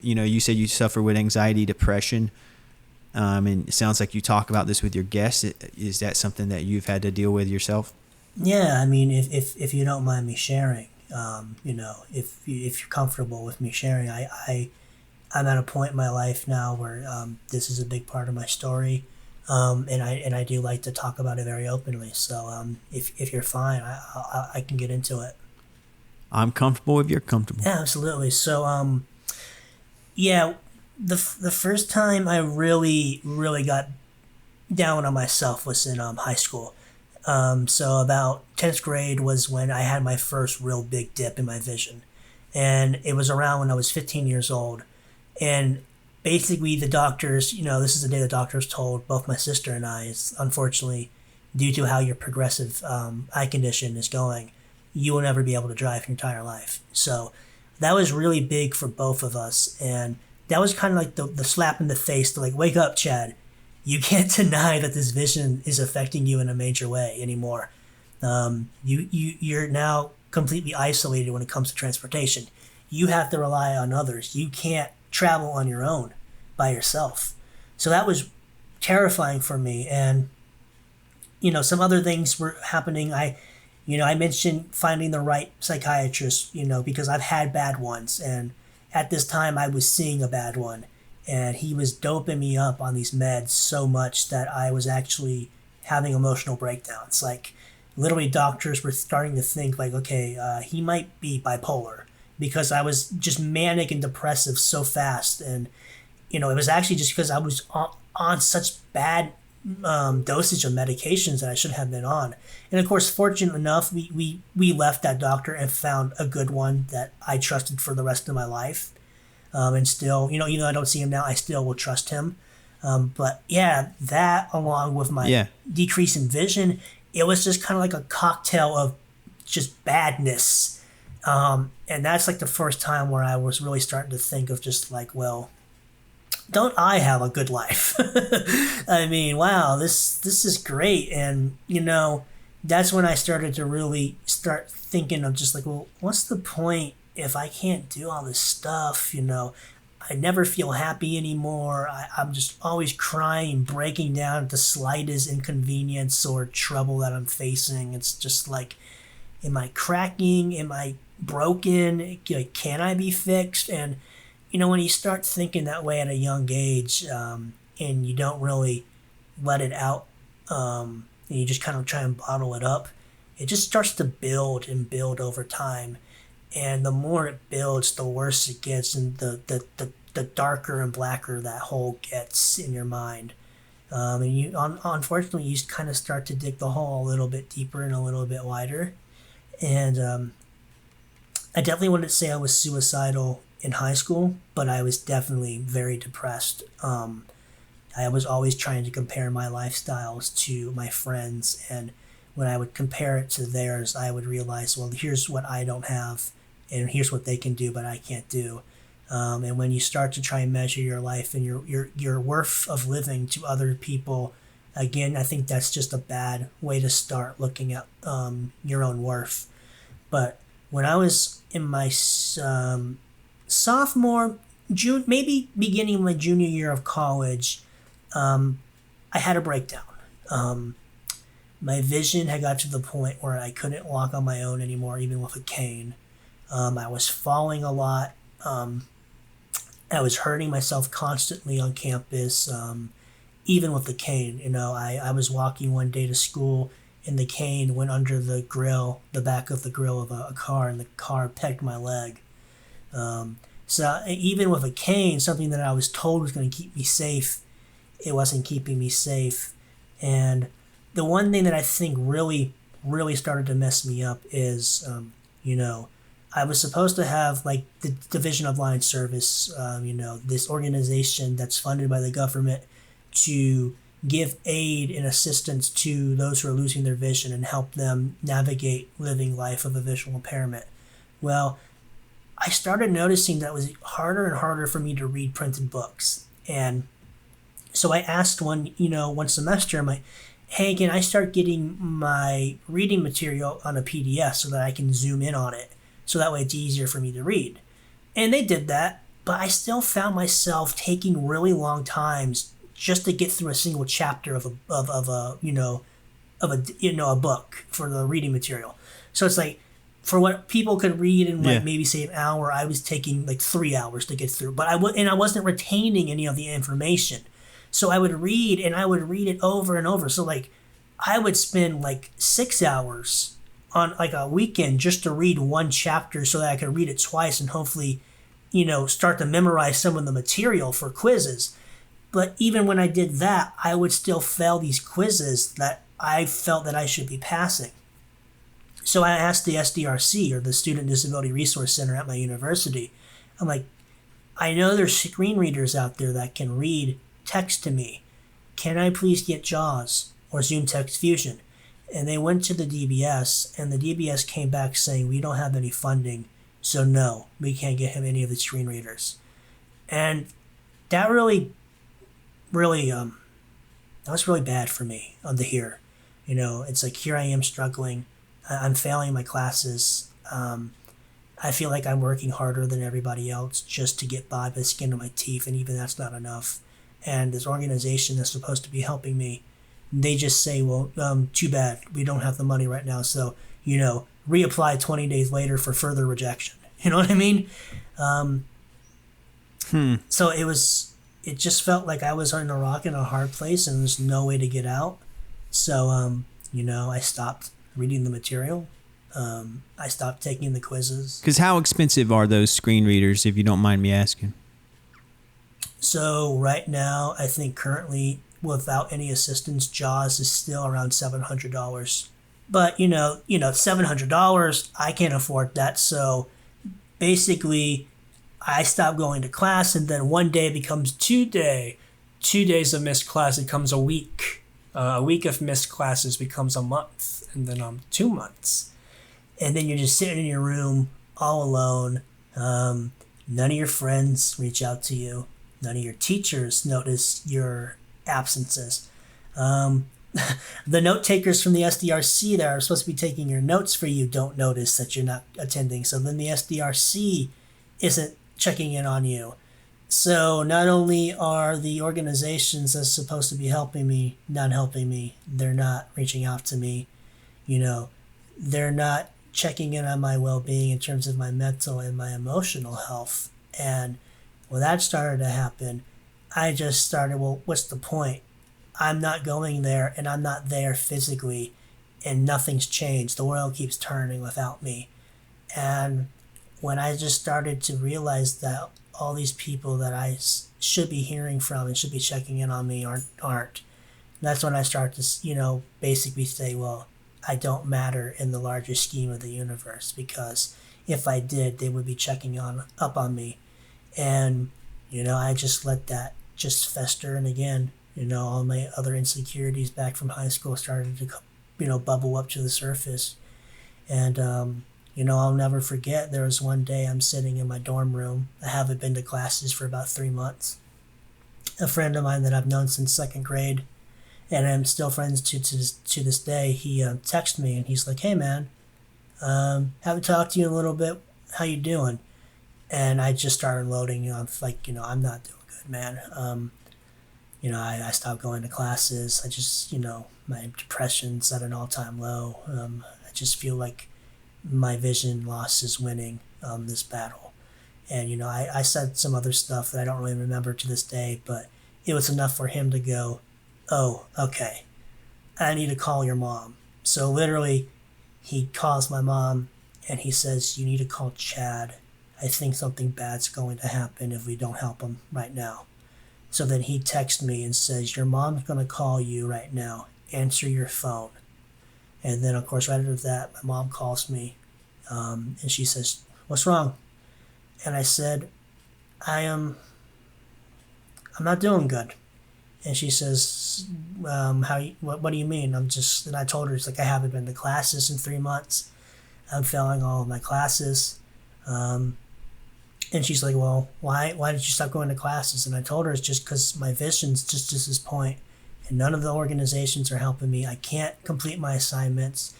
You said you suffer with anxiety, depression, and it sounds like you talk about this with your guests. Is that something that you've had to deal with yourself? Yeah, I mean, if you don't mind me sharing, if you're comfortable with me sharing, I'm at a point in my life now where this is a big part of my story, and I do like to talk about it very openly. So if you're fine, I can get into it. I'm comfortable if you're comfortable. Yeah, absolutely. So yeah, the first time I really got down on myself was in high school. So about 10th grade was when I had my first real big dip in my vision. And it was around when I was 15 years old. And basically the doctors, this is the day the doctors told both my sister and I, is unfortunately, due to how your progressive eye condition is going, you will never be able to drive your entire life. So that was really big for both of us. And that was kind of like the slap in the face to like, wake up, Chad. You can't deny that this vision is affecting you in a major way anymore. You're now completely isolated when it comes to transportation. You have to rely on others. You can't travel on your own by yourself. So that was terrifying for me. And some other things were happening. I mentioned finding the right psychiatrist, because I've had bad ones, and at this time I was seeing a bad one, and he was doping me up on these meds so much that I was actually having emotional breakdowns. Like, literally, doctors were starting to think like, okay, he might be bipolar, because I was just manic and depressive so fast. And it was actually just because I was on such bad dosage of medications that I should have been on. And of course, fortunate enough, we left that doctor and found a good one that I trusted for the rest of my life. And still, even though I don't see him now, I still will trust him. But yeah, that along with my Yeah. decrease in vision, it was just kind of like a cocktail of just badness. And that's like the first time where I was really starting to think of just like, well, don't I have a good life? I mean, wow, this is great. And that's when I started to really start thinking of just like, well, what's the point if I can't do all this stuff? I never feel happy anymore. I'm just always crying, breaking down at the slightest inconvenience or trouble that I'm facing. It's just like, am I cracking? Am I broken? Like, can I be fixed? And when you start thinking that way at a young age, and you don't really let it out, and you just kind of try and bottle it up, it just starts to build and build over time. And the more it builds, the worse it gets, and the darker and blacker that hole gets in your mind. And unfortunately, you just kind of start to dig the hole a little bit deeper and a little bit wider. And I definitely wouldn't say I was suicidal in high school, but I was definitely very depressed. I was always trying to compare my lifestyles to my friends, and when I would compare it to theirs, I would realize, well, here's what I don't have, and here's what they can do, but I can't do. And when you start to try and measure your life and your worth of living to other people, again, I think that's just a bad way to start looking at your own worth. But when I was in my sophomore, June, maybe beginning of my junior year of college, I had a breakdown. My vision had got to the point where I couldn't walk on my own anymore, even with a cane. I was falling a lot. I was hurting myself constantly on campus, even with the cane. I was walking one day to school, and the cane went under the grill, the back of the grill of a car, and the car pegged my leg. So even with a cane, something that I was told was going to keep me safe, it wasn't keeping me safe. And the one thing that I think really started to mess me up is, I was supposed to have like the Division of Line Service, this organization that's funded by the government to give aid and assistance to those who are losing their vision and help them navigate living life of a visual impairment. Well, I started noticing that it was harder and harder for me to read printed books. And so I asked one semester, I'm like, hey, can I start getting my reading material on a PDF so that I can zoom in on it? So that way it's easier for me to read. And they did that, but I still found myself taking really long times just to get through a single chapter of a a book for the reading material. So it's like for what people could read in like Yeah. maybe say an hour, I was taking like 3 hours to get through. But I wasn't retaining any of the information. So I would read and I would read it over and over. So like I would spend like 6 hours on like a weekend just to read one chapter so that I could read it twice and hopefully, start to memorize some of the material for quizzes. But even when I did that, I would still fail these quizzes that I felt that I should be passing. So I asked the SDRC, or the Student Disability Resource Center at my university. I'm like, I know there's screen readers out there that can read text to me. Can I please get JAWS or Zoom Text Fusion? And they went to the DBS, and the DBS came back saying, we don't have any funding, so no, we can't get him any of the screen readers. And that really, that was really bad for me to hear. It's like here I am struggling. I'm failing my classes. I feel like I'm working harder than everybody else just to get by the skin of my teeth, and even that's not enough. And this organization that's supposed to be helping me, they just say, well, too bad. We don't have the money right now. So, reapply 20 days later for further rejection. You know what I mean? So it just felt like I was on a rock in a hard place and there's no way to get out. So, I stopped reading the material. I stopped taking the quizzes. Because how expensive are those screen readers, if you don't mind me asking? So right now, I think currently, without any assistance, JAWS is still around $700. But $700, I can't afford that. So basically, I stopped going to class, and then one day becomes 2 day. 2 days of missed class becomes a week. A week of missed classes becomes a month, and then 2 months. And then you're just sitting in your room all alone. None of your friends reach out to you. None of your teachers notice your absences. The note takers from the SDRC that are supposed to be taking your notes for you don't notice that you're not attending. So then the SDRC isn't checking in on you. So not only are the organizations that's supposed to be helping me not helping me, they're not reaching out to me. They're not checking in on my well-being in terms of my mental and my emotional health. And when that started to happen, I just started, well, what's the point? I'm not going there, and I'm not there physically, and nothing's changed. The world keeps turning without me. And when I just started to realize that all these people that I should be hearing from and should be checking in on me aren't, that's when I start to, basically say, well, I don't matter in the larger scheme of the universe, because if I did, they would be checking up on me. And, I just let that just fester. And again, all my other insecurities back from high school started to, bubble up to the surface. And, I'll never forget, there was one day I'm sitting in my dorm room. I haven't been to classes for about 3 months. A friend of mine that I've known since second grade, and I'm still friends to this day, he texted me and he's like, hey man, haven't talked to you in a little bit. How you doing? And I just started loading. I'm like, I'm not doing good, man. I stopped going to classes. I just, my depression's at an all-time low. I just feel like my vision loss is winning this battle. And, I said some other stuff that I don't really remember to this day, but it was enough for him to go, oh, okay, I need to call your mom. So literally, he calls my mom and he says, you need to call Chad. I think something bad's going to happen if we don't help him right now. So then he texts me and says, your mom's going to call you right now. Answer your phone. And then, of course, right after that, my mom calls me and she says, what's wrong? And I said, I'm not doing good. And she says, what do you mean? And I told her, it's like, I haven't been to classes in 3 months. I'm failing all of my classes. And she's like, well, why did you stop going to classes? And I told her it's just because my vision's just at this point, and none of the organizations are helping me. I can't complete my assignments.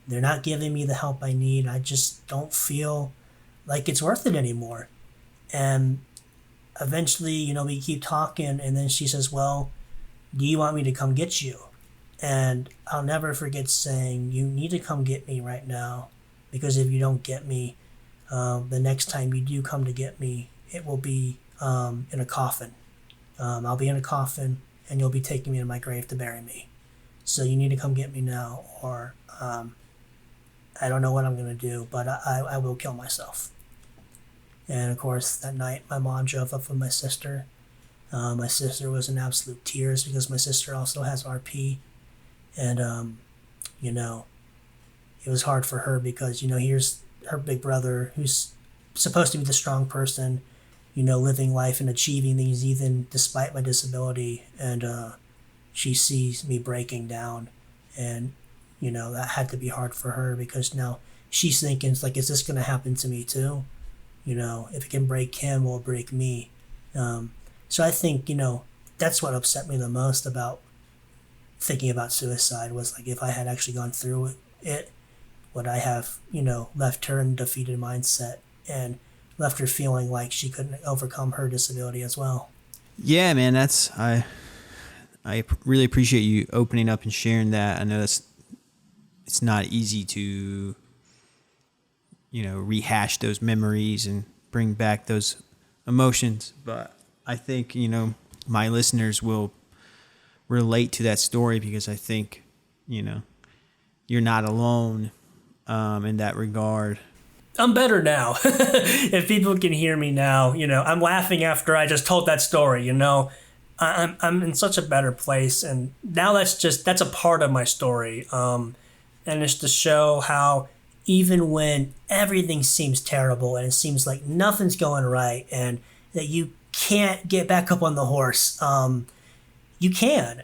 They're not giving me the help I need. I just don't feel like it's worth it anymore. And eventually, we keep talking, and then she says, "Well, do you want me to come get you?" And I'll never forget saying, "You need to come get me right now, because if you don't get me, the next time you do come to get me, it will be in a coffin. I'll be in a coffin, and you'll be taking me to my grave to bury me. So you need to come get me now, or I don't know what I'm going to do, but I will kill myself." And of course, that night, my mom drove up with my sister. My sister was in absolute tears because my sister also has RP. And, you know, it was hard for her because, here's her big brother who's supposed to be the strong person, living life and achieving things even despite my disability. And she sees me breaking down. And, that had to be hard for her because now she's thinking, it's like, is this going to happen to me too? If it can break him, will it break me? So I think, that's what upset me the most about thinking about suicide was like, if I had actually gone through it, would I have, left her in a defeated mindset and left her feeling like she couldn't overcome her disability as well? Yeah, man, I really appreciate you opening up and sharing that. I know it's not easy to, rehash those memories and bring back those emotions, but I think, my listeners will relate to that story because I think, you're not alone in that regard. I'm better now. If people can hear me now, I'm laughing after I just told that story, I'm in such a better place, and now that's a part of my story. And it's to show how even when everything seems terrible and it seems like nothing's going right and that you can't get back up on the horse, you can.